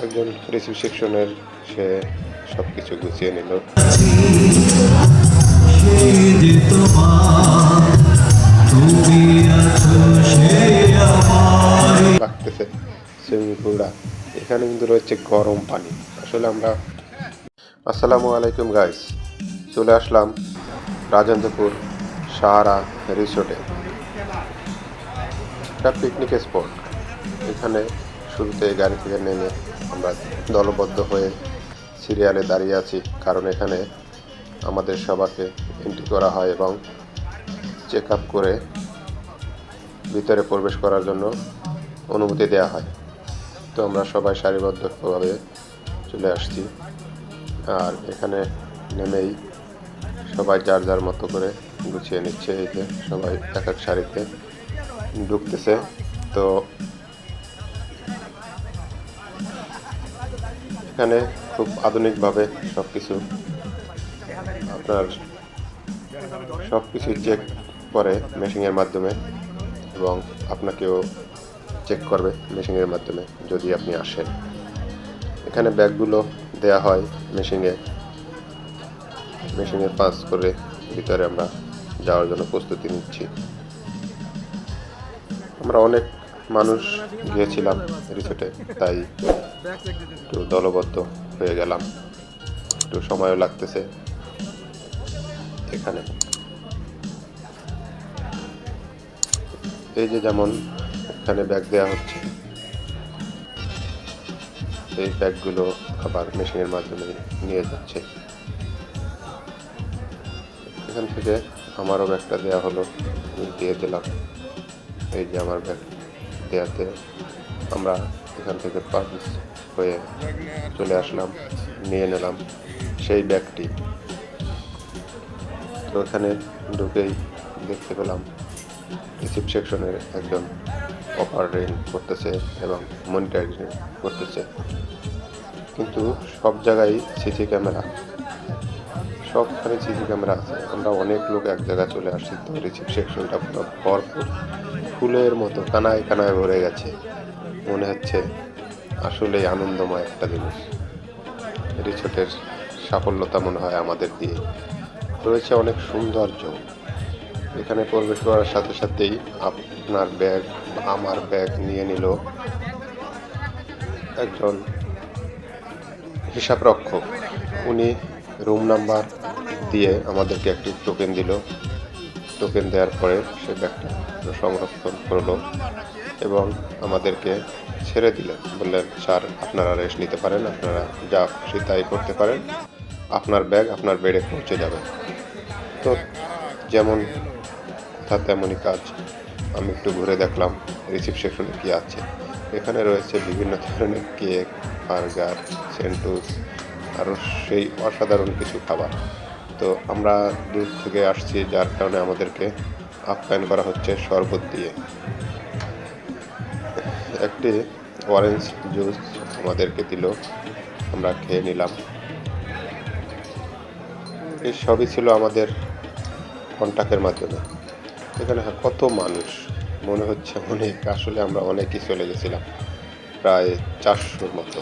একজন রিসেপশনের সে সব কিছু গুছিয়ে নিল। লাগতেছে সুইমিং পুলটা। এখানে কিন্তু রয়েছে গরম পানি। আসলে আমরা আসসালামু আলাইকুম গাইস, চলে আসলাম রাজেন্দ্রপুর সাহারা রিসোর্টে। একটা পিকনিক স্পট। এখানে শুরুতে গাড়ি থেকে নেমে আমরা দলবদ্ধ হয়ে সিরিয়ালে দাঁড়িয়ে আছি, কারণ এখানে আমাদের সবাইকে এন্ট্রি করা হয় এবং চেক আপ করে ভিতরে প্রবেশ করার জন্য অনুমতি দেওয়া হয়। তো আমরা সবাই সারিবদ্ধভাবে চলে আসছি, আর এখানে নেমেই সবাই যার যার মতো করে গুছিয়ে নিচ্ছে। এই যে সবাই এক এক সারিতে ঢুকতেছে। তো এখানে খুব আধুনিকভাবে সব কিছু চেক করে মেশিনের মাধ্যমে, এবং আপনাকেও চেক করবে মেশিনের মাধ্যমে যদি আপনি আসেন। এখানে ব্যাগগুলো দেয়া হয় মেশিনে পাস করে ভিতরে আমরা যাওয়ার জন্য প্রস্তুতি নিচ্ছি। আমরা অনেক মানুষ গিয়েছিলাম রিসোর্টে, তাই একটু দলবদ্ধ হয়ে গেলাম, একটু সময়ও লাগতেছে। এখানে এই যে যেমন এখানে ব্যাগ দেওয়া হচ্ছে, এই ব্যাগগুলো আবার মেশিনের মাধ্যমে নিয়ে যাচ্ছে। এখান থেকে আমারও ব্যাগটা দেওয়া হলো, দিয়ে দিলাম। এই যে আমার ব্যাগ দেওয়াতে আমরা এখান থেকে পাস হয়ে চলে আসলাম, নিয়ে নিলাম সেই ব্যাগটি। তো এখানে ঢুকেই দেখতে পেলাম রিসিপ্ট সেকশনের একজন অপারেটিং করতেছে এবং মনিটরিং করতেছে। কিন্তু সব জায়গায় সিসি ক্যামেরা, সবখানে সিসি ক্যামেরা আছে। আমরা অনেক লোক এক জায়গায় চলে আসছি, তো রিসিপ্ট সেকশনটা পুরো ভরপুর, ফুলের মতো কানায় কানায় ভরে গেছে। মনে হচ্ছে আসলেই আনন্দময় একটা জিনিস। রিসোর্টের সাফল্যতা মনে হয় আমাদের দিয়ে। রয়েছে অনেক সৌন্দর্য। এখানে প্রবেশ করার সাথে সাথেই আপনার ব্যাগ, আমার ব্যাগ নিয়ে নিল একজন হিসাবরক্ষক। উনি রুম নাম্বার দিয়ে আমাদেরকে একটি টোকেন দিল। টোকেন দেওয়ার পরে সে ব্যাগটা সংরক্ষণ করলো এবং আমাদেরকে ছেড়ে দিলেন। বললেন, স্যার আপনারা রেস্ট নিতে পারেন, আপনারা যা খুশি তাই করতে পারেন, আপনার ব্যাগ আপনার বেডে পৌঁছে যাবে। তো যেমন কথা তেমনই কাজ। আমি একটু ঘুরে দেখলাম রিসিপ্ট সেকশনে কী আছে। এখানে রয়েছে বিভিন্ন ধরনের কেক, বার্গার, সেন্টুস, আরও সেই অসাধারণ কিছু খাবার। তো আমরা দূর থেকে আসছি, যার কারণে আমাদেরকে আপ্যায়ন করা হচ্ছে শরবত দিয়ে। একটি অরেঞ্জ জুস আমাদেরকে দিল, আমরা খেয়ে নিলাম। এই সবই ছিল আমাদের কন্ট্যাক্টের মাধ্যমে। এখানে কত মানুষ, মনে হচ্ছে অনেক। আসলে আমরা অনেকই চলে গেছিলাম, প্রায় 400-র মতো।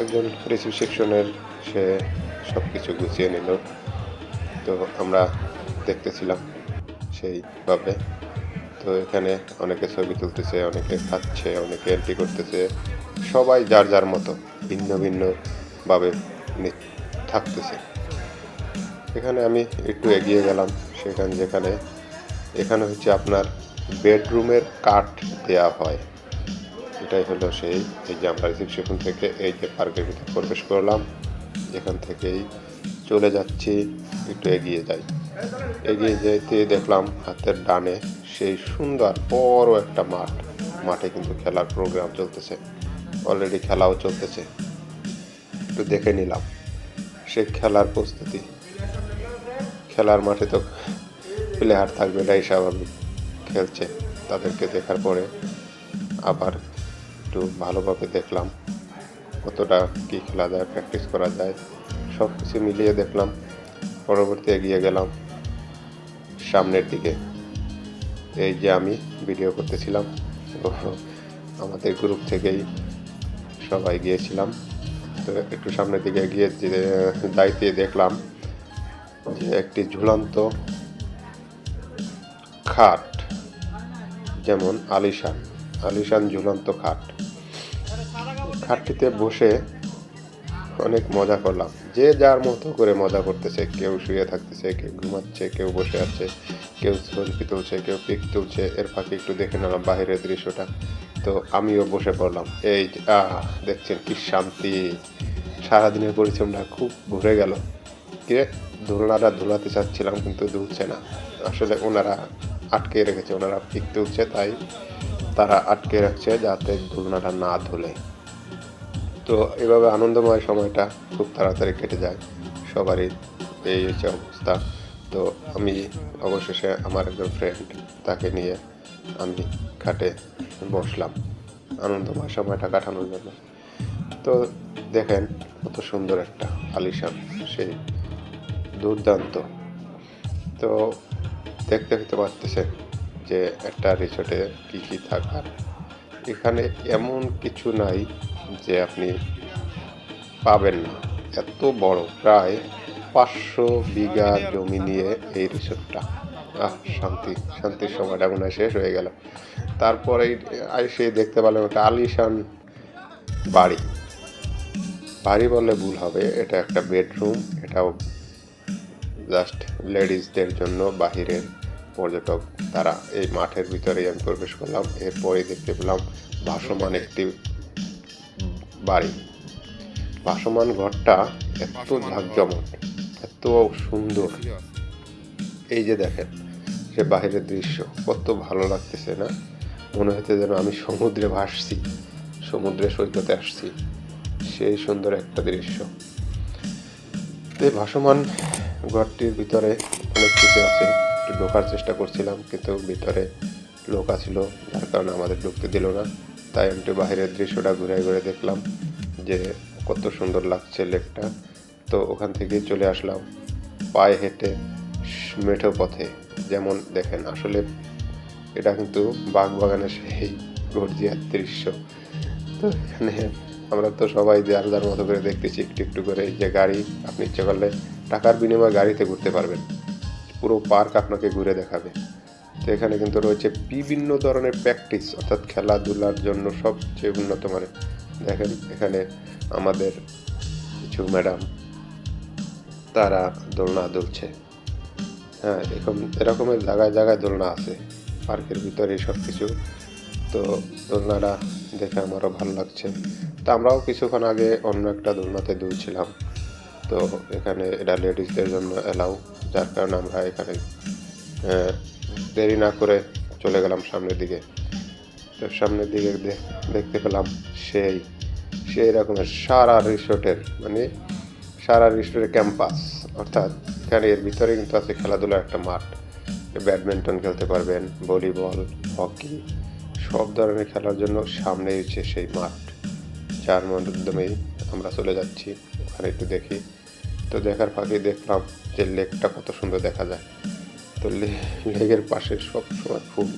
একজন রিসেপশনের সে সব কিছু গুছিয়ে নিল। তো আমরা দেখতেছিলাম সেইভাবে। তো এখানে অনেকে ছবি তুলতেছে, অনেকে খাচ্ছে, অনেকে এন্ট্রি করতেছে। সবাই যার যার মতো ভিন্ন ভিন্নভাবে থাকতেছে। এখানে আমি একটু এগিয়ে গেলাম, এখানে হচ্ছে আপনার বেডরুমের কাঠ দেওয়া হয়। এটাই হলো এই যে আমরা রিসেপশন থেকে এই যে পার্কের ভিতরে প্রবেশ করলাম, এখান থেকেই চলে যাচ্ছি। একটু এগিয়ে যেতে দেখলাম হাতের ডানে সেই সুন্দর বড় একটা মাঠে কিন্তু খেলার প্রোগ্রাম চলতেছে, অলরেডি খেলাও চলতেছে। একটু দেখে নিলাম সেই খেলার প্রস্তুতি। খেলার মাঠে তো প্লেয়ার থাকবে, এটাই স্বাভাবিক। খেলছে, তাদেরকে দেখার পরে আবার একটু ভালোভাবে দেখলাম কতটা কী খেলা যায়, প্র্যাকটিস করা যায়, সব কিছু মিলিয়ে দেখলাম। পরবর্তী এগিয়ে গেলাম সামনের দিকে। এই যে আমি ভিডিও করতেছিলাম, আমাদের গ্রুপ থেকেই সবাই গিয়েছিলাম। তো একটু সামনের দিকে গিয়ে যাইতে দেখলাম যে একটি ঝুলন্ত খাট, যেমন আলিশান আলিশান ঝুলন্ত খাট। খাটটিতে বসে অনেক মজা করলাম, যে যার মতো করে মজা করতেছে, কেউ শুয়ে থাকতেছে, কেউ ঘুমাচ্ছে, কেউ বসে আছে, কেউ সেলফি তুলছে, কেউ পিক তুলছে। এর ফাঁকে একটু দেখে নিলাম বাইরের দৃশ্যটা। তো আমিও বসে পড়লাম। এই দেখছেন কি শান্তি, সারাদিনের পরিশ্রমটা খুব ঘুরে গেল। কে দোলনাটা ধুলাতে চাচ্ছিলাম কিন্তু দুলছে না, আসলে ওনারা আটকে রেখেছে, ওনারা পিক তুলছে তাই তারা আটকে রাখছে যাতে দোলনাটা না ধুলে। তো এভাবে আনন্দময় সময়টা খুব তাড়াতাড়ি কেটে যায় সবারই, এই হচ্ছে অবস্থা। তো আমি অবশেষে আমার একজন ফ্রেন্ড, তাকে নিয়ে আমি খাটে বসলাম আনন্দময় সময়টা কাটানোর জন্য। তো দেখেন কত সুন্দর একটা আলিশান, সেই দুর্দান্ত। তো দেখতে দেখতে পারতেছেন যে একটা রিসোর্টে কী কী থাকার, এখানে এমন কিছু নাই যে আপনি পাবেন না। এত বড়, প্রায় 500 বিঘা জমি নিয়ে এই রিসোর্টটা। শান্তি, শান্তির সময়টা মনে হয় শেষ হয়ে গেল। তারপরেই এসে দেখতে পেলাম একটা আলিশান বাড়ি। বাড়ি বললে ভুল হবে, এটা একটা বেডরুম। এটাও জাস্ট লেডিসদের জন্য, বাহিরের পর্যটক তারা। এই মাঠের ভিতরেই আমি প্রবেশ করলাম। এরপরে দেখতে পেলাম ভাসমান একটি বাড়ি। ভাসমান ঘরটা এত জাঁকজমক, এত সুন্দর। এই যে দেখেন সে বাহিরের দৃশ্য, কত ভালো লাগতেছে না? মনে হচ্ছে যেন আমি সমুদ্রে ভাসছি, সমুদ্রে সৈকতে আসছি, সেই সুন্দর একটা দৃশ্য। এই ভাসমান ঘরটির ভিতরে অনেক কিছু আছে। একটু ঢোকার চেষ্টা করছিলাম কিন্তু ভিতরে লোক আছিল, যার কারণে আমাদের ঢুকতে দিল না। তাই আমি একটু বাইরের দৃশ্যটা ঘুরে ঘুরে দেখলাম যে কত সুন্দর লাগছে লেকটা। তো ওখান থেকে চলে আসলাম পায়ে হেঁটে মেঠো পথে। যেমন দেখেন, আসলে এটা কিন্তু বাগবাগানের সেই গর্জিয়ার দৃশ্য। তো এখানে আমরা তো সবাই যার যার মতো করে দেখতেছি একটু একটু করে। এই যে গাড়ি, আপনি ইচ্ছে করলে টাকার বিনিময়ে গাড়িতে ঘুরতে পারবেন, পুরো পার্ক আপনাকে ঘুরে দেখাবে। তো এখানে কিন্তু রয়েছে বিভিন্ন ধরনের প্র্যাকটিস, অর্থাৎ খেলাধুলার জন্য সবচেয়ে উন্নত মানের। দেখেন এখানে আমাদের কিছু ম্যাডাম, তারা দোলনা দুলছে। হ্যাঁ, এরকমের জায়গায় জায়গায় দোলনা আছে পার্কের ভিতরে সব কিছু। তো দোলনাটা দেখে আমারও ভালো লাগছে। তো আমরাও কিছুক্ষণ আগে অন্য একটা দোলনাতে দুলছিলাম। তো এখানে এটা লেডিসদের জন্য অ্যালাউ, যার কারণে আমরা এখানে দেরি না করে চলে গেলাম সামনের দিকে। তো সামনের দিকে দেখতে পেলাম সেই সেই রকমের সারা রিসোর্টের, মানে সারা রিসোর্টের ক্যাম্পাস। অর্থাৎ এখানে এর ভিতরে কিন্তু আছে খেলাধুলার একটা মাঠ। ব্যাডমিন্টন খেলতে পারবেন, ভলিবল, হকি, সব ধরনের খেলার জন্য সামনে হচ্ছে সেই মাঠ, যার মাধ্যমেই আমরা চলে যাচ্ছি ওখানে একটু দেখি। তো দেখার ফাঁকে দেখলাম যে লেকটা কত সুন্দর দেখা যায়। তো লেকের পাশে সব সময় ফুল,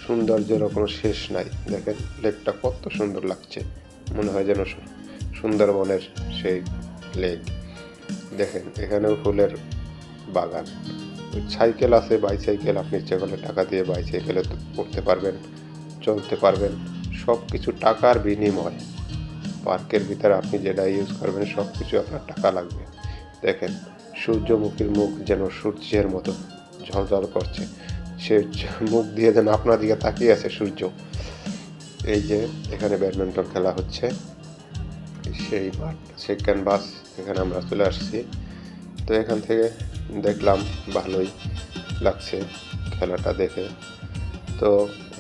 সৌন্দর্যের কোনো শেষ নাই। দেখেন লেকটা কত সুন্দর লাগছে, মনে হয় যেন সুন্দরবনের সেই লেক। দেখেন এখানেও ফুলের বাগান। সাইকেল আছে, বাইসাইকেল, আপনি ইচ্ছে করলে টাকা দিয়ে বাইসাইকেলে উঠতে পারবেন, চলতে পারবেন। সব কিছু টাকার বিনিময়। পার্কের ভিতরে আপনি যেটা ইউজ করবেন সব কিছু আপনার টাকা লাগবে। দেখেন সূর্যমুখীর মুখ যেন সূর্যের মতো ঝলঝল করছে, সে মুখ দিয়ে যেন আপনার দিকে তাকিয়ে আছে সূর্য। এই যে এখানে ব্যাডমিন্টন খেলা হচ্ছে, সেই মাঠ, সেই ক্যানভাস, এখানে আমরা চলে আসছি। তো এখান থেকে দেখলাম ভালোই লাগছে খেলাটা দেখে। তো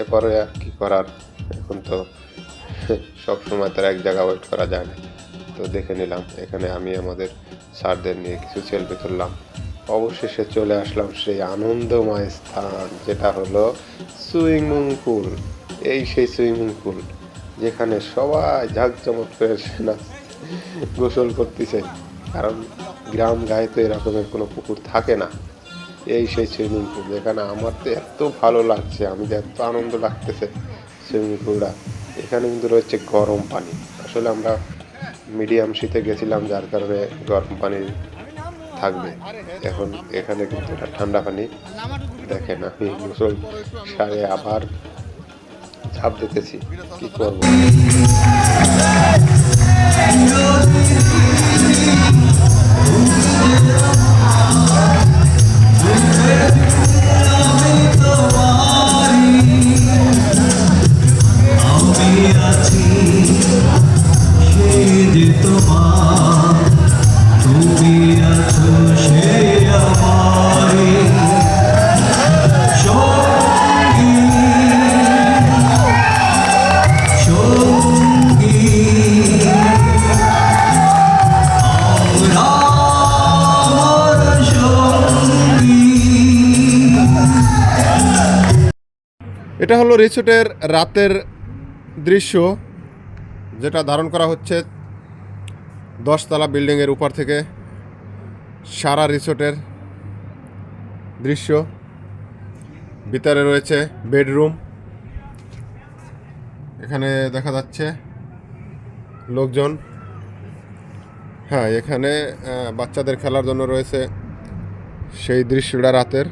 এরপরে আর কি করার, এখন তো সব সময় তার এক জায়গায় ওয়েট করা যায় না। তো দেখে নিলাম এখানে আমি আমাদের স্যারদের নিয়ে কিছু সেলফি তুললাম। অবশেষে চলে আসলাম সেই আনন্দময় স্থান, যেটা হলো সুইমিং পুল। এই সেই সুইমিং পুল যেখানে সবাই ঝাঁকজমক করে গোসল করতেছে, কারণ গ্রাম গায়ে তো এরকমের কোনো পুকুর থাকে না। এই সেই সুইমিং পুল যেখানে আমার তো এত ভালো লাগছে, আমি যে এত আনন্দ লাগতেছে সুইমিং পুলটা। এখানে কিন্তু রয়েছে গরম পানি, আসলে আমরা মিডিয়াম শীতে গেছিলাম, যার কারণে গরম পানি থাকবে। এখন এখানে কিন্তু এটা ঠান্ডা পানি। দেখেন আমি গোসল সারে আবার ঝাঁপ দিতেছি, কি করব। এটা হলো রিসোর্টের রাতের দৃশ্য, যেটা ধারণ করা হচ্ছে 10তলা বিল্ডিংয়ের উপর থেকে। সারা রিসোর্টের দৃশ্য, ভিতরে রয়েছে বেডরুম, এখানে দেখা যাচ্ছে লোকজন। হ্যাঁ, এখানে বাচ্চাদের খেলার জন্য রয়েছে সেই দৃশ্যটা রাতের।